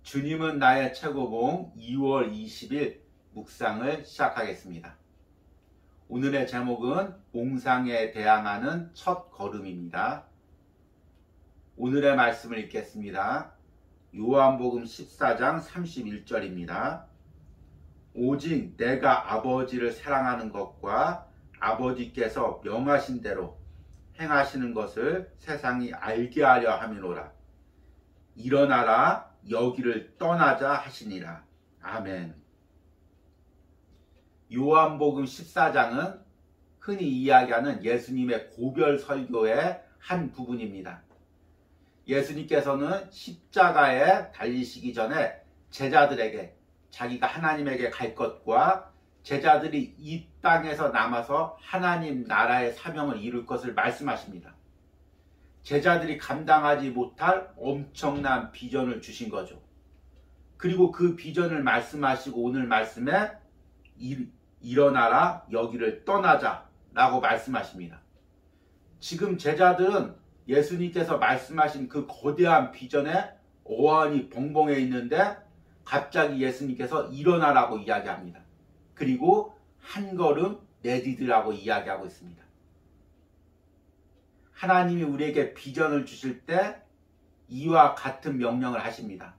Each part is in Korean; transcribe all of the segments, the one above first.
주님은 나의 최고봉 2월 20일 묵상을 시작하겠습니다. 오늘의 제목은 몽상에 대항하는 첫 걸음입니다. 오늘의 말씀을 읽겠습니다. 요한복음 14장 31절입니다. 오직 내가 아버지를 사랑하는 것과 아버지께서 명하신 대로 행하시는 것을 세상이 알게 하려 함이로라. 일어나라 여기를 떠나자 하시니라. 아멘. 요한복음 14장은 흔히 이야기하는 예수님의 고별 설교의 한 부분입니다. 예수님께서는 십자가에 달리시기 전에 제자들에게 자기가 하나님에게 갈 것과 제자들이 이 땅에서 남아서 하나님 나라의 사명을 이룰 것을 말씀하십니다. 제자들이 감당하지 못할 엄청난 비전을 주신 거죠. 그리고 그 비전을 말씀하시고 오늘 말씀에 일어나라 여기를 떠나자 라고 말씀하십니다. 지금 제자들은 예수님께서 말씀하신 그 거대한 비전에 어안이 벙벙해 있는데 갑자기 예수님께서 일어나라고 이야기합니다. 그리고 한 걸음 내디디라고 이야기하고 있습니다. 하나님이 우리에게 비전을 주실 때 이와 같은 명령을 하십니다.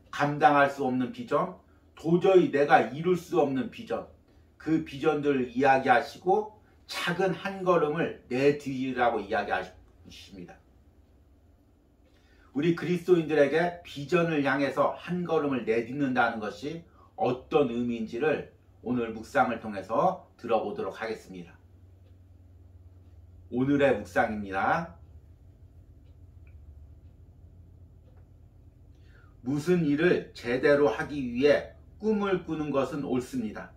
감당할 수 없는 비전, 도저히 내가 이룰 수 없는 비전, 그 비전들을 이야기하시고 작은 한 걸음을 내디디라고 이야기하십니다. 우리 그리스도인들에게 비전을 향해서 한 걸음을 내딛는다는 것이 어떤 의미인지를 오늘 묵상을 통해서 들어보도록 하겠습니다. 오늘의 묵상입니다. 무슨 일을 제대로 하기 위해 꿈을 꾸는 것은 옳습니다.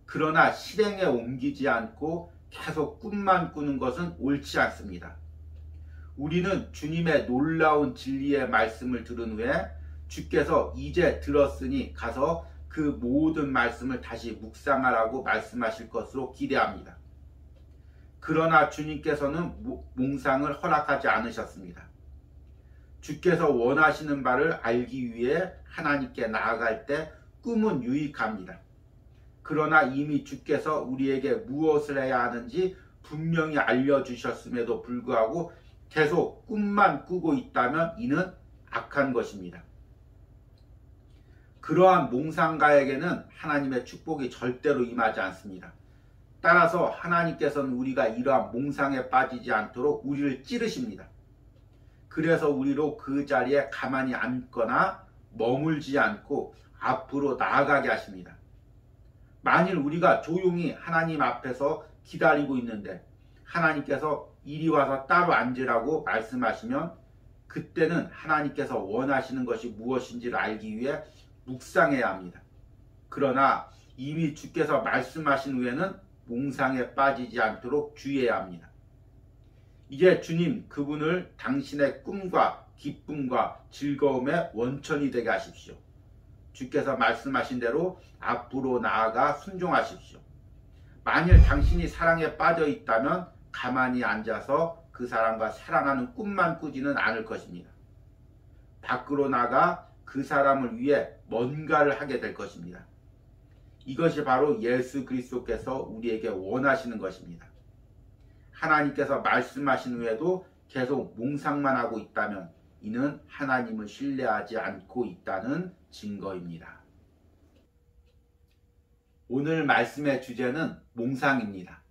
그러나 실행에 옮기지 않고 계속 꿈만 꾸는 것은 옳지 않습니다. 우리는 주님의 놀라운 진리의 말씀을 들은 후에 주께서 이제 들었으니 가서 그 모든 말씀을 다시 묵상하라고 말씀하실 것으로 기대합니다. 그러나 주님께서는 몽상을 허락하지 않으셨습니다. 주께서 원하시는 바를 알기 위해 하나님께 나아갈 때 꿈은 유익합니다. 그러나 이미 주께서 우리에게 무엇을 해야 하는지 분명히 알려주셨음에도 불구하고 계속 꿈만 꾸고 있다면 이는 악한 것입니다. 그러한 몽상가에게는 하나님의 축복이 절대로 임하지 않습니다. 따라서 하나님께서는 우리가 이러한 몽상에 빠지지 않도록 우리를 찌르십니다. 그래서 우리로 그 자리에 가만히 앉거나 머물지 않고 앞으로 나아가게 하십니다. 만일 우리가 조용히 하나님 앞에서 기다리고 있는데 하나님께서 이리 와서 따로 앉으라고 말씀하시면 그때는 하나님께서 원하시는 것이 무엇인지를 알기 위해 묵상해야 합니다. 그러나 이미 주께서 말씀하신 후에는 몽상에 빠지지 않도록 주의해야 합니다. 이제 주님 그분을 당신의 꿈과 기쁨과 즐거움의 원천이 되게 하십시오. 주께서 말씀하신 대로 앞으로 나아가 순종하십시오. 만일 당신이 사랑에 빠져 있다면 가만히 앉아서 그 사람과 사랑하는 꿈만 꾸지는 않을 것입니다. 밖으로 나가 그 사람을 위해 뭔가를 하게 될 것입니다. 이것이 바로 예수 그리스도께서 우리에게 원하시는 것입니다. 하나님께서 말씀하신 후에도 계속 몽상만 하고 있다면 이는 하나님을 신뢰하지 않고 있다는 증거입니다. 오늘 말씀의 주제는 몽상입니다.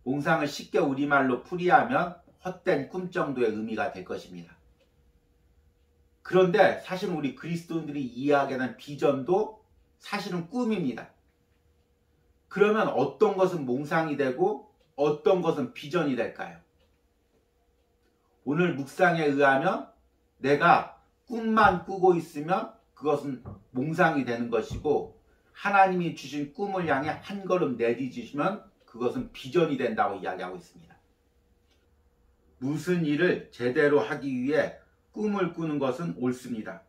몽상을 쉽게 우리말로 풀이하면 헛된 꿈 정도의 의미가 될 것입니다. 그런데 사실 우리 그리스도인들이 이야기하는 비전도 사실은 꿈입니다. 그러면 어떤 것은 몽상이 되고 어떤 것은 비전이 될까요? 오늘 묵상에 의하면 내가 꿈만 꾸고 있으면 그것은 몽상이 되는 것이고 하나님이 주신 꿈을 향해 한 걸음 내디디시면 그것은 비전이 된다고 이야기하고 있습니다. 무슨 일을 제대로 하기 위해 꿈을 꾸는 것은 옳습니다.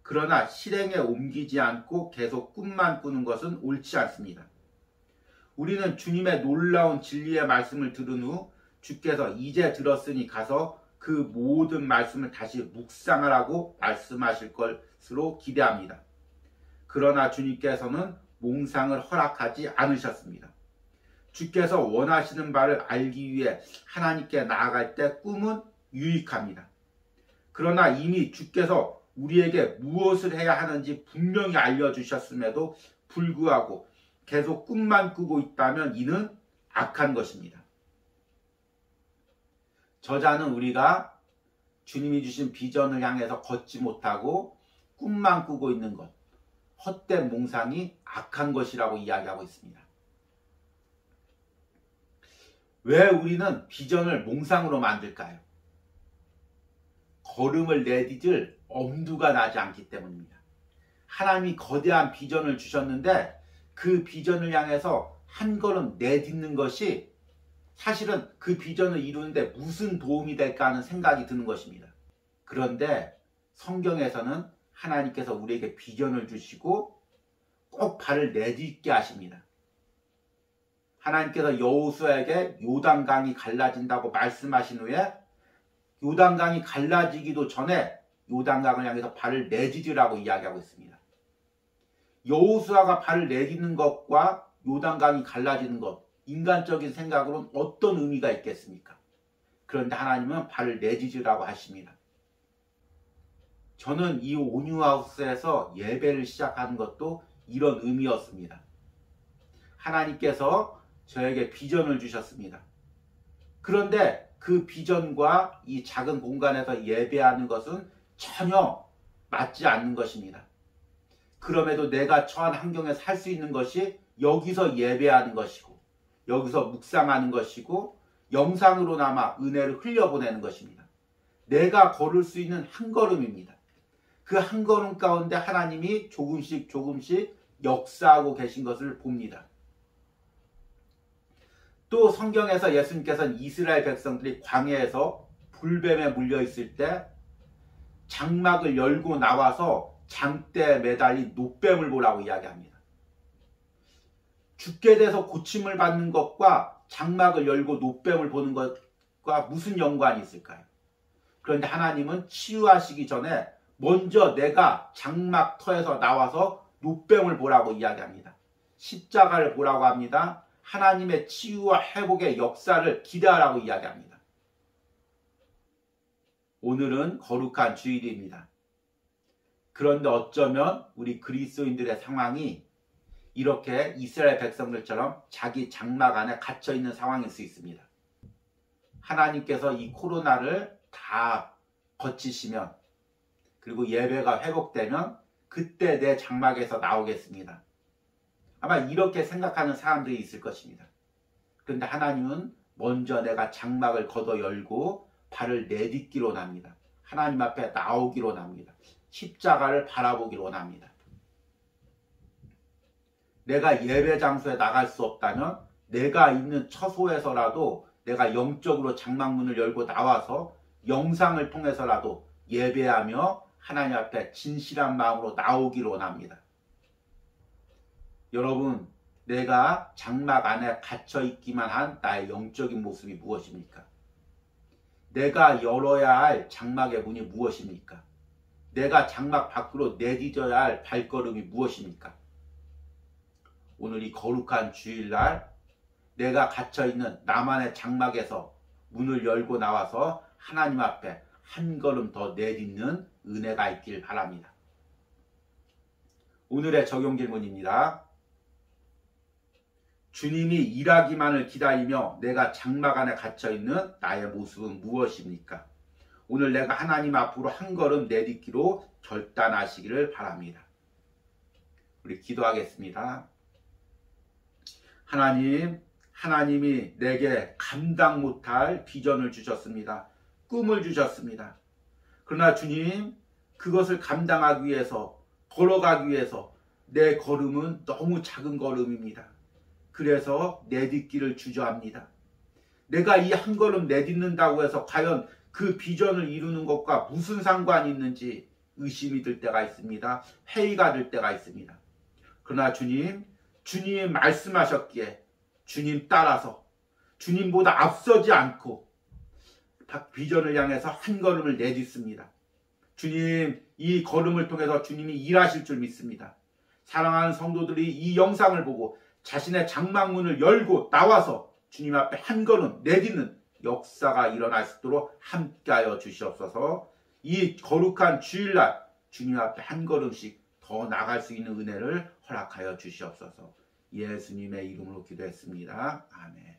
그러나 실행에 옮기지 않고 계속 꿈만 꾸는 것은 옳지 않습니다. 우리는 주님의 놀라운 진리의 말씀을 들은 후 주께서 이제 들었으니 가서 그 모든 말씀을 다시 묵상하라고 말씀하실 것으로 기대합니다. 그러나 주님께서는 몽상을 허락하지 않으셨습니다. 주께서 원하시는 바를 알기 위해 하나님께 나아갈 때 꿈은 유익합니다. 그러나 이미 주께서 우리에게 무엇을 해야 하는지 분명히 알려주셨음에도 불구하고 계속 꿈만 꾸고 있다면 이는 악한 것입니다. 저자는 우리가 주님이 주신 비전을 향해서 걷지 못하고 꿈만 꾸고 있는 것, 헛된 몽상이 악한 것이라고 이야기하고 있습니다. 왜 우리는 비전을 몽상으로 만들까요? 걸음을 내디딜 엄두가 나지 않기 때문입니다. 하나님이 거대한 비전을 주셨는데 그 비전을 향해서 한 걸음 내딛는 것이 사실은 그 비전을 이루는데 무슨 도움이 될까 하는 생각이 드는 것입니다. 그런데 성경에서는 하나님께서 우리에게 비전을 주시고 꼭 발을 내딛게 하십니다. 하나님께서 여호수아에게 요단강이 갈라진다고 말씀하신 후에 요단강이 갈라지기도 전에 요단강을 향해서 발을 내디디라고 이야기하고 있습니다. 여호수아가 발을 내딛는 것과 요단강이 갈라지는 것, 인간적인 생각으로는 어떤 의미가 있겠습니까? 그런데 하나님은 발을 내디디라고 하십니다. 저는 이 온유하우스에서 예배를 시작하는 것도 이런 의미였습니다. 하나님께서 저에게 비전을 주셨습니다. 그런데 그 비전과 이 작은 공간에서 예배하는 것은 전혀 맞지 않는 것입니다. 그럼에도 내가 처한 환경에 살 수 있는 것이 여기서 예배하는 것이고 여기서 묵상하는 것이고 영상으로나마 은혜를 흘려보내는 것입니다. 내가 걸을 수 있는 한 걸음입니다. 그 한 걸음 가운데 하나님이 조금씩 역사하고 계신 것을 봅니다. 또 성경에서 예수님께서는 이스라엘 백성들이 광야에서 불뱀에 물려 있을 때 장막을 열고 나와서 장대에 매달린 놋뱀을 보라고 이야기합니다. 죽게 돼서 고침을 받는 것과 장막을 열고 놋뱀을 보는 것과 무슨 연관이 있을까요? 그런데 하나님은 치유하시기 전에 먼저 내가 장막터에서 나와서 놋뱀을 보라고 이야기합니다. 십자가를 보라고 합니다. 하나님의 치유와 회복의 역사를 기대하라고 이야기합니다. 오늘은 거룩한 주일입니다. 그런데 어쩌면 우리 그리스도인들의 상황이 이렇게 이스라엘 백성들처럼 자기 장막 안에 갇혀있는 상황일 수 있습니다. 하나님께서 이 코로나를 다 거치시면 그리고 예배가 회복되면 그때 내 장막에서 나오겠습니다. 아마 이렇게 생각하는 사람들이 있을 것입니다. 그런데 하나님은 먼저 내가 장막을 걷어 열고 발을 내딛기로 납니다. 하나님 앞에 나오기로 납니다. 십자가를 바라보기로 납니다. 내가 예배 장소에 나갈 수 없다면 내가 있는 처소에서라도 내가 영적으로 장막문을 열고 나와서 영상을 통해서라도 예배하며 하나님 앞에 진실한 마음으로 나오기로 납니다. 여러분, 내가 장막 안에 갇혀있기만 한 나의 영적인 모습이 무엇입니까? 내가 열어야 할 장막의 문이 무엇입니까? 내가 장막 밖으로 내디뎌야 할 발걸음이 무엇입니까? 오늘 이 거룩한 주일날 내가 갇혀있는 나만의 장막에서 문을 열고 나와서 하나님 앞에 한 걸음 더 내딛는 은혜가 있길 바랍니다. 오늘의 적용 질문입니다. 주님이 일하기만을 기다리며 내가 장막 안에 갇혀있는 나의 모습은 무엇입니까? 오늘 내가 하나님 앞으로 한 걸음 내딛기로 결단하시기를 바랍니다. 우리 기도하겠습니다. 하나님이 내게 감당 못할 비전을 주셨습니다. 꿈을 주셨습니다. 그러나 주님, 그것을 감당하기 위해서, 걸어가기 위해서 내 걸음은 너무 작은 걸음입니다. 그래서 내딛기를 주저합니다. 내가 이 한 걸음 내딛는다고 해서 과연 그 비전을 이루는 것과 무슨 상관이 있는지 의심이 들 때가 있습니다. 회의가 들 때가 있습니다. 그러나 주님이 말씀하셨기에 주님 따라서 주님보다 앞서지 않고 비전을 향해서 한 걸음을 내딛습니다. 주님, 이 걸음을 통해서 주님이 일하실 줄 믿습니다. 사랑하는 성도들이 이 영상을 보고 자신의 장막문을 열고 나와서 주님 앞에 한 걸음 내딛는 역사가 일어날 수 있도록 함께하여 주시옵소서. 이 거룩한 주일날 주님 앞에 한 걸음씩 더 나갈 수 있는 은혜를 허락하여 주시옵소서. 예수님의 이름으로 기도했습니다. 아멘.